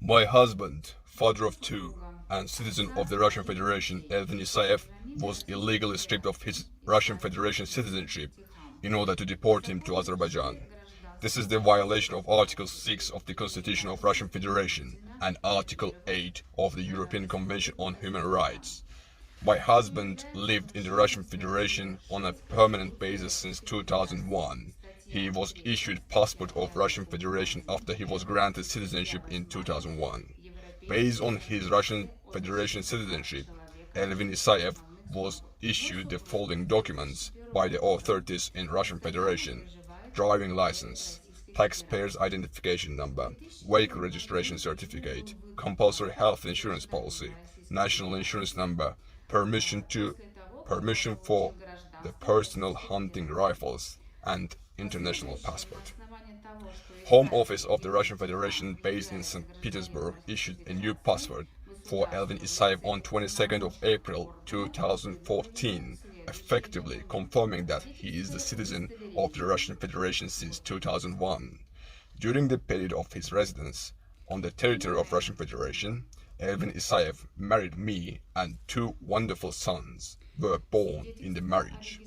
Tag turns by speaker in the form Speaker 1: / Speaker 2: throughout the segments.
Speaker 1: My husband, father of two, and citizen of the Russian Federation, Elvin Isaev, was illegally stripped of his Russian Federation citizenship in order to deport him to Azerbaijan. This is the violation of Article 6 of the Constitution of Russian Federation and Article 8 of the European Convention on Human Rights. My husband lived in the Russian Federation on a permanent basis since 2001. He was issued passport of Russian Federation after he was granted citizenship in 2001. Based on his Russian Federation citizenship, Elvin Isaev was issued the following documents by the authorities in Russian Federation: driving license, taxpayer's identification number, vehicle registration certificate, compulsory health insurance policy, national insurance number, permission for the personal hunting rifles, and international passport. Home Office of the Russian Federation based in St. Petersburg issued a new passport for Elvin Isaev on 22nd of April 2014, effectively confirming that he is the citizen of the Russian Federation since 2001. During the period of his residence on the territory of Russian Federation, Elvin Isaev married me, and two wonderful sons were born in the marriage.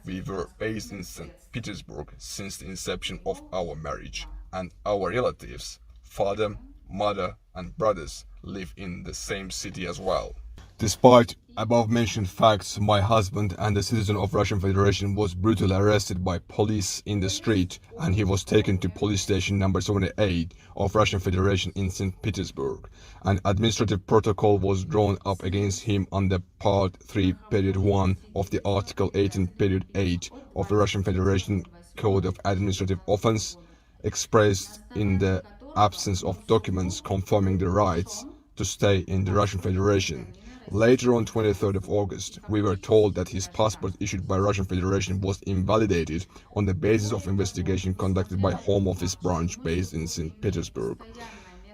Speaker 1: We were based in St. Petersburg since the inception of our marriage, and our relatives, father, mother, and brothers, live in the same city as well. Despite above-mentioned facts, my husband and a citizen of Russian Federation was brutally arrested by police in the street, and he was taken to police station number 78 of Russian Federation in St. Petersburg. An administrative protocol was drawn up against him under Part 3, Period 1 of the Article 18, Period 8 of the Russian Federation Code of Administrative Offense, expressed in the absence of documents confirming the rights to stay in the Russian Federation. Later on 23rd of August, we were told that his passport issued by Russian Federation was invalidated on the basis of investigation conducted by Home Office branch based in St. Petersburg.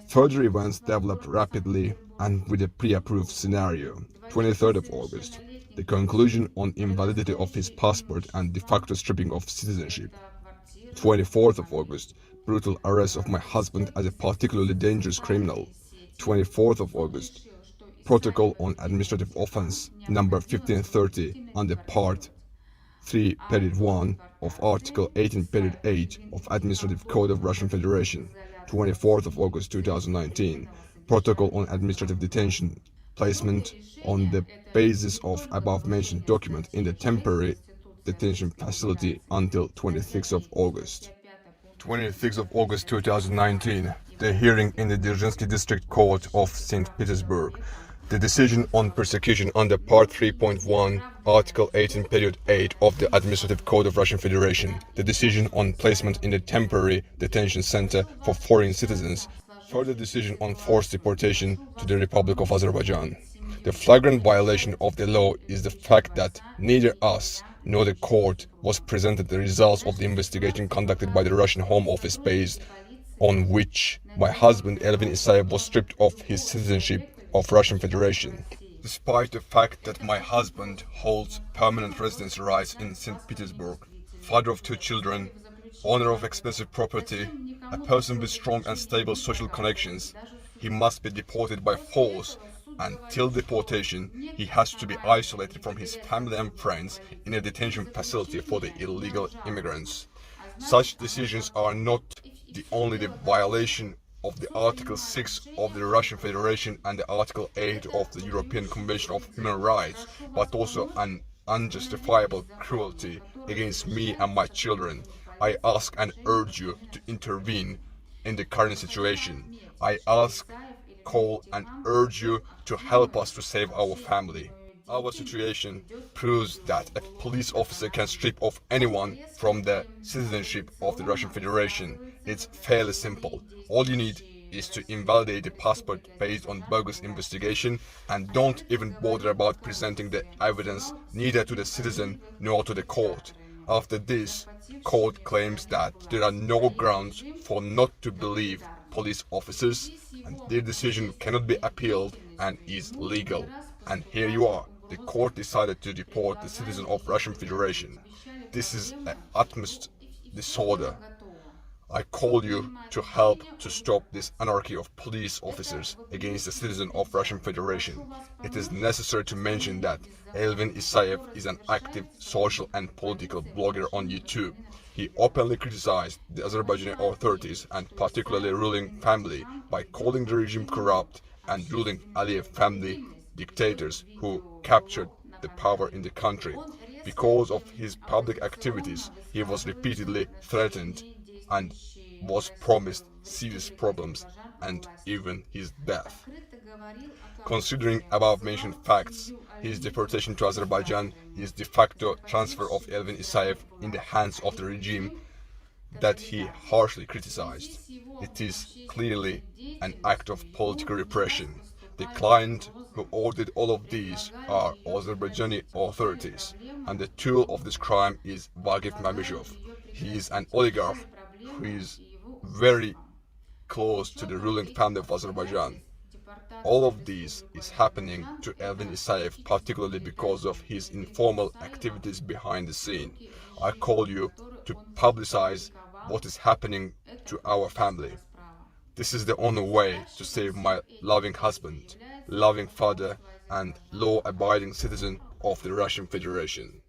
Speaker 1: Further events developed rapidly and with a pre-approved scenario. 23rd of August, the conclusion on invalidity of his passport and de facto stripping of citizenship. 24th of August, brutal arrest of my husband as a particularly dangerous criminal. 24th of August, Protocol on Administrative Offense number 1530 under Part 3, Period 1 of Article 18, Period 8 of Administrative Code of Russian Federation. 24th of August 2019, Protocol on Administrative Detention, placement on the basis of above-mentioned document in the temporary detention facility until 26th of August. 26th of August 2019, the hearing in the Dzerzhinsky District Court of St. Petersburg. The decision on persecution under Part 3.1, Article 18, Period 8 of the Administrative Code of Russian Federation. The decision on placement in the temporary detention center for foreign citizens. Further decision on forced deportation to the Republic of Azerbaijan. The flagrant violation of the law is the fact that neither us nor the court was presented the results of the investigation conducted by the Russian Home Office based on which my husband Elvin Isaev was stripped of his citizenship of Russian Federation. Despite the fact that my husband holds permanent residence rights in St. Petersburg, father of two children, owner of expensive property, a person with strong and stable social connections, he must be deported by force. Until deportation, he has to be isolated from his family and friends in a detention facility for the illegal immigrants. Such decisions are not only the violation of the Article 6 of the Russian Federation and the Article 8 of the European Convention of Human Rights, but also an unjustifiable cruelty against me and my children. I ask and urge you to intervene in the current situation. I ask, call and urge you to help us to save our family. Our situation proves that a police officer can strip off anyone from the citizenship of the Russian Federation. It's fairly simple. All you need is to invalidate the passport based on bogus investigation, and don't even bother about presenting the evidence neither to the citizen nor to the court. After this, court claims that there are no grounds for not to believe police officers, and their decision cannot be appealed and is legal. And here you are. The court decided to deport the citizen of Russian Federation. This is an utmost disorder. I call you to help to stop this anarchy of police officers against a citizen of Russian Federation. It is necessary to mention that Elvin Isayev is an active social and political blogger on YouTube. He openly criticized the Azerbaijani authorities and particularly ruling family by calling the regime corrupt and ruling Aliyev family dictators who captured the power in the country. Because of his public activities, he was repeatedly threatened and was promised serious problems and even his death. Considering above mentioned facts, his deportation to Azerbaijan is de facto transfer of Elvin Isayev in the hands of the regime that he harshly criticized. It is clearly an act of political repression. The client who ordered all of these are Azerbaijani authorities, and the tool of this crime is Vagif Mamishov. He is an oligarch who is very close to the ruling family of Azerbaijan. All of this is happening to Elvin Isayev particularly because of his informal activities behind the scene. I call you to publicize what is happening to our family. This is the only way to save my loving husband, loving father, and law-abiding citizen of the Russian Federation.